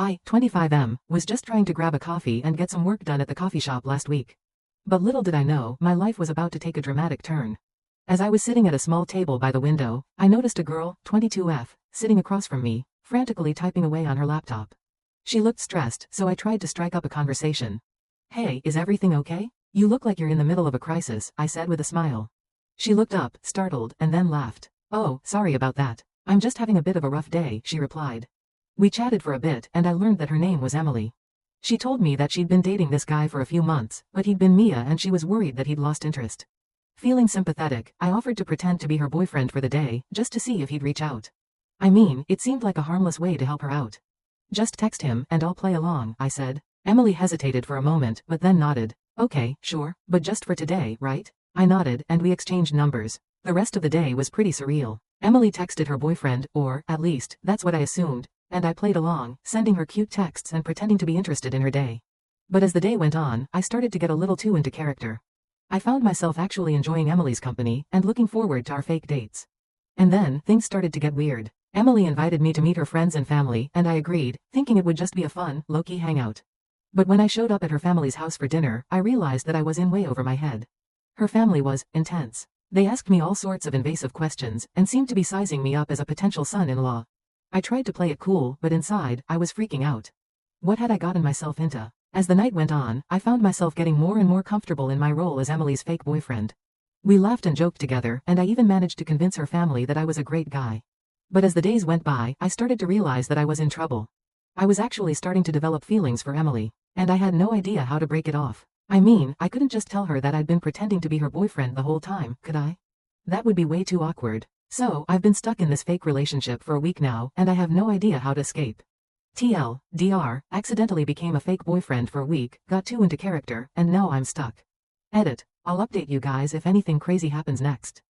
I, 25M, was just trying to grab a coffee and get some work done at the coffee shop last week. But little did I know, my life was about to take a dramatic turn. As I was sitting at a small table by the window, I noticed a girl, 22F, sitting across from me, frantically typing away on her laptop. She looked stressed, so I tried to strike up a conversation. Hey, is everything okay? You look like you're in the middle of a crisis, I said with a smile. She looked up, startled, and then laughed. Oh, sorry about that. I'm just having a bit of a rough day, she replied. We chatted for a bit, and I learned that her name was Emily. She told me that she'd been dating this guy for a few months, but he'd been Mia and she was worried that he'd lost interest. Feeling sympathetic, I offered to pretend to be her boyfriend for the day, just to see if he'd reach out. I mean, it seemed like a harmless way to help her out. Just text him, and I'll play along, I said. Emily hesitated for a moment, but then nodded. Okay, sure, but just for today, right? I nodded, and we exchanged numbers. The rest of the day was pretty surreal. Emily texted her boyfriend, or, at least, that's what I assumed, and I played along, sending her cute texts and pretending to be interested in her day. But as the day went on, I started to get a little too into character. I found myself actually enjoying Emily's company, and looking forward to our fake dates. And then, things started to get weird. Emily invited me to meet her friends and family, and I agreed, thinking it would just be a fun, low-key hangout. But when I showed up at her family's house for dinner, I realized that I was in way over my head. Her family was intense. They asked me all sorts of invasive questions, and seemed to be sizing me up as a potential son-in-law. I tried to play it cool, but inside, I was freaking out. What had I gotten myself into? As the night went on, I found myself getting more and more comfortable in my role as Emily's fake boyfriend. We laughed and joked together, and I even managed to convince her family that I was a great guy. But as the days went by, I started to realize that I was in trouble. I was actually starting to develop feelings for Emily, and I had no idea how to break it off. I mean, I couldn't just tell her that I'd been pretending to be her boyfriend the whole time, could I? That would be way too awkward. So, I've been stuck in this fake relationship for a week now, and I have no idea how to escape. TLDR, accidentally became a fake boyfriend for a week, got too into character, and now I'm stuck. Edit. I'll update you guys if anything crazy happens next.